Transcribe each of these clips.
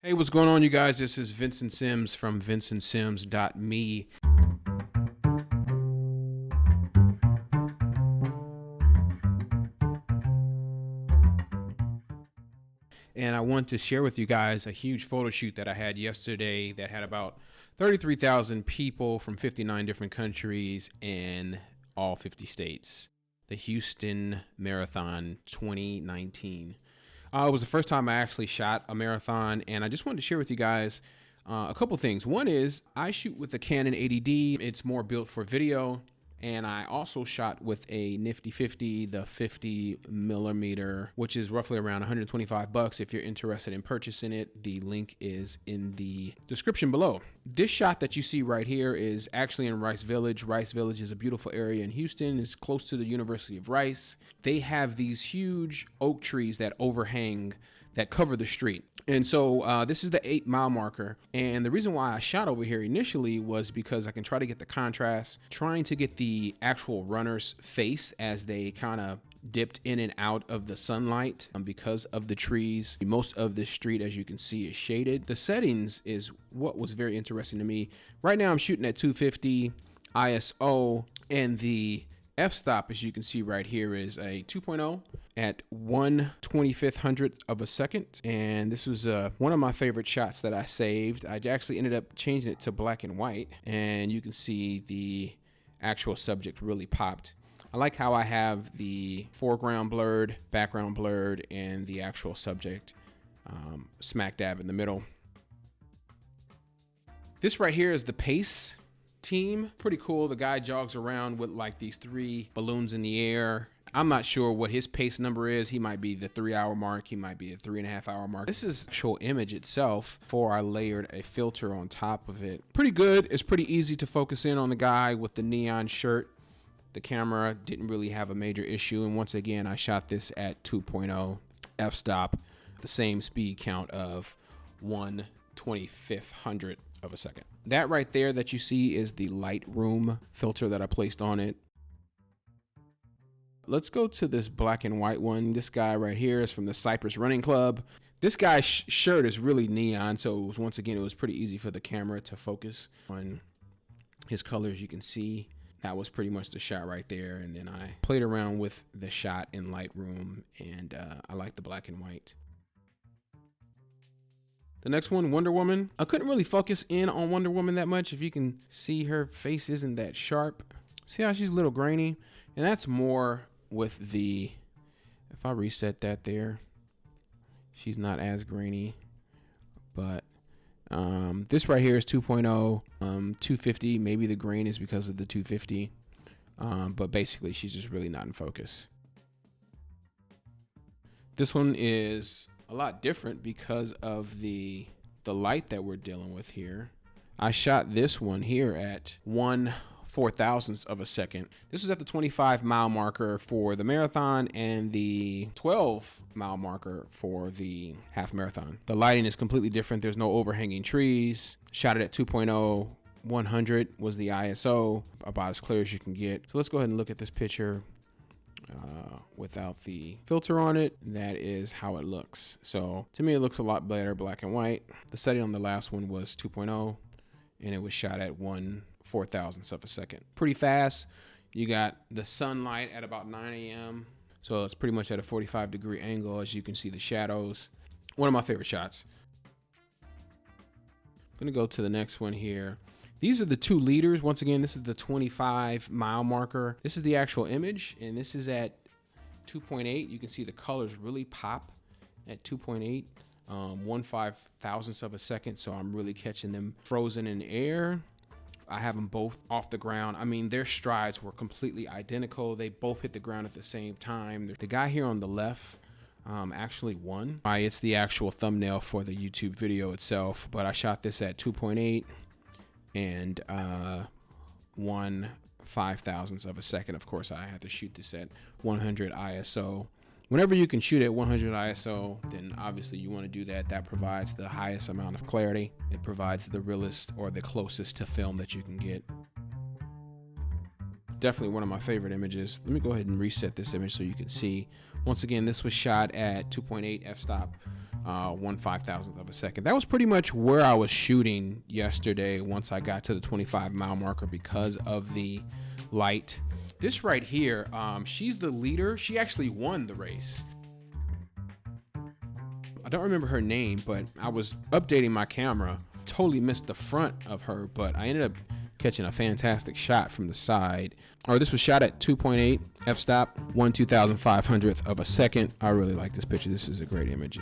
Hey, what's going on, you guys? This is Vincent Sims from VincentSims.me. And I want to share with you guys a huge photo shoot that I had yesterday that had about 33,000 people from 59 different countries in all 50 states. The Houston Marathon 2019. It was the first time I actually shot a marathon, and I just wanted to share with you guys a couple things. One is I shoot with the Canon 80D. It's more built for video, and I also shot with a nifty 50, the 50 millimeter, which is roughly around $125. If you're interested in purchasing it, the link is in the description below. This shot that you see right here is actually in Rice Village. Rice Village is a beautiful area in Houston. It's close to the University of Rice. They have these huge oak trees that overhang, that cover the street. And so this is the 8-mile marker. And the reason why I shot over here initially was because I can try to get the contrast, trying to get the actual runner's face as they kind of dipped in and out of the sunlight because of the trees. Most of this street, as you can see, is shaded. The settings is what was very interesting to me. Right now I'm shooting at 250 ISO, and the f-stop, as you can see right here, is a 2.0 at 1/2500th of a second. And this was one of my favorite shots that I saved. I actually ended up changing it to black and white, and you can see the actual subject really popped. I like how I have the foreground blurred, background blurred, and the actual subject smack dab in the middle. This right here is the pace team. Pretty cool. The guy jogs around with like these 3 balloons in the air. I'm not sure what his pace number is. He might be the 3-hour mark. He might be the 3.5-hour mark. This is the actual image itself before I layered a filter on top of it. Pretty good. It's pretty easy to focus in on the guy with the neon shirt. The camera didn't really have a major issue. And once again, I shot this at 2.0 f-stop, the same speed count of 1/2500th of a second. That right there that you see is the Lightroom filter that I placed on it. Let's go to this black and white one. This guy right here is from the Cypress Running Club. This guy's shirt is really neon, so it was, once again, it was pretty easy for the camera to focus on his colors. You can see that was pretty much the shot right there. And then I played around with the shot in Lightroom, and I like the black and white. The next one, Wonder Woman. I couldn't really focus in on Wonder Woman that much. If you can see, her face isn't that sharp. See how she's a little grainy? And that's more with the, if I reset that there, she's not as grainy. But this right here is 2.0, 250. Maybe the grain is because of the 250. But basically, she's just really not in focus. This one is a lot different because of the light that we're dealing with here. I shot this one here at 1/4000th of a second. This is at the 25-mile marker for the marathon and the 12-mile marker for the half marathon. The lighting is completely different. There's no overhanging trees. Shot it at 2.0. 100 was the ISO, about as clear as you can get. So let's go ahead and look at this picture without the filter on it. That is how it looks. So to me, it looks a lot better black and white. The setting on the last one was 2.0, and it was shot at 1/4000th of a second. Pretty fast. You got the sunlight at about 9 a.m. So it's pretty much at a 45-degree angle. As you can see, the shadows. One of my favorite shots. I'm gonna go to the next one here. These are the 2 leaders. Once again, this is the 25-mile marker. This is the actual image, and this is at 2.8. You can see the colors really pop at 2.8, 1/5000th of a second. So I'm really catching them frozen in air. I have them both off the ground. I mean, their strides were completely identical. They both hit the ground at the same time. The guy here on the left actually won. It's the actual thumbnail for the YouTube video itself, but I shot this at 2.8 and 1/5000th of a second. Of course, I had to shoot this at 100 ISO. Whenever you can shoot at 100 ISO, then obviously you want to do that. That provides the highest amount of clarity. It provides the realest or the closest to film that you can get. Definitely one of my favorite images. Let me go ahead and reset this image so you can see. Once again, this was shot at 2.8 f-stop. 1/5000th of a second. That was pretty much where I was shooting yesterday once I got to the 25-mile marker because of the light. This right here, she's the leader. She actually won the race. I don't remember her name, but I was updating my camera. Totally missed the front of her, but I ended up catching a fantastic shot from the side. This was shot at 2.8 f-stop, 1/2500th of a second. I really like this picture. This is a great image.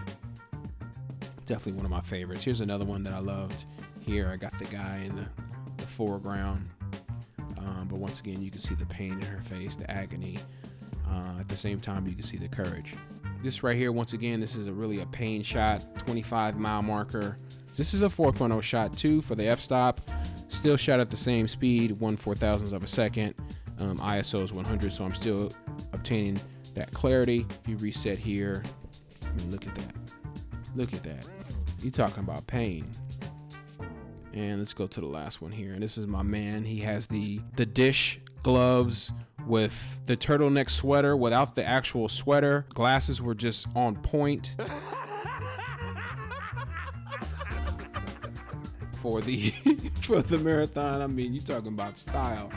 Definitely one of my favorites. Here's another one that I loved. Here I got the guy in the foreground. But once again, you can see the pain in her face, the agony. At the same time, you can see the courage. This right here, once again, this is really a pain shot, 25-mile marker. This is a 4.0 shot too for the f-stop. Still shot at the same speed, 1/4000th of a second. ISO is 100, so I'm still obtaining that clarity. If you reset here, I mean, look at that. Look at that. You're talking about pain. And let's go to the last one here. And this is my man. He has the dish gloves with the turtleneck sweater without the actual sweater. Glasses were just on point. For the marathon. I mean, you're talking about style.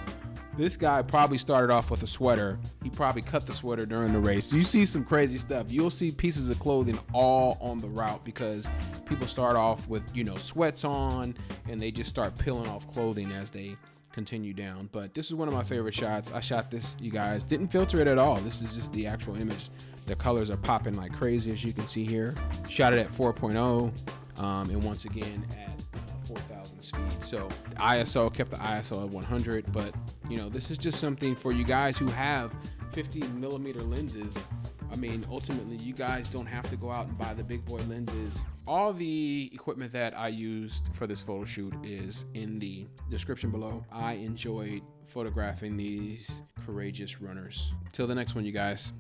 This guy probably started off with a sweater. He probably cut the sweater during the race. You see some crazy stuff. You'll see pieces of clothing all on the route because people start off with, sweats on, and they just start peeling off clothing as they continue down. But this is one of my favorite shots. I shot this, you guys. Didn't filter it at all. This is just the actual image. The colors are popping like crazy, as you can see here. Shot it at 4.0, and once again at 4,000 speed. So ISO, kept the ISO at 100, but this is just something for you guys who have 50mm lenses. I mean, ultimately, you guys don't have to go out and buy the big boy lenses. All the equipment that I used for this photo shoot is in the description below. I enjoyed photographing these courageous runners. Till the next one, you guys.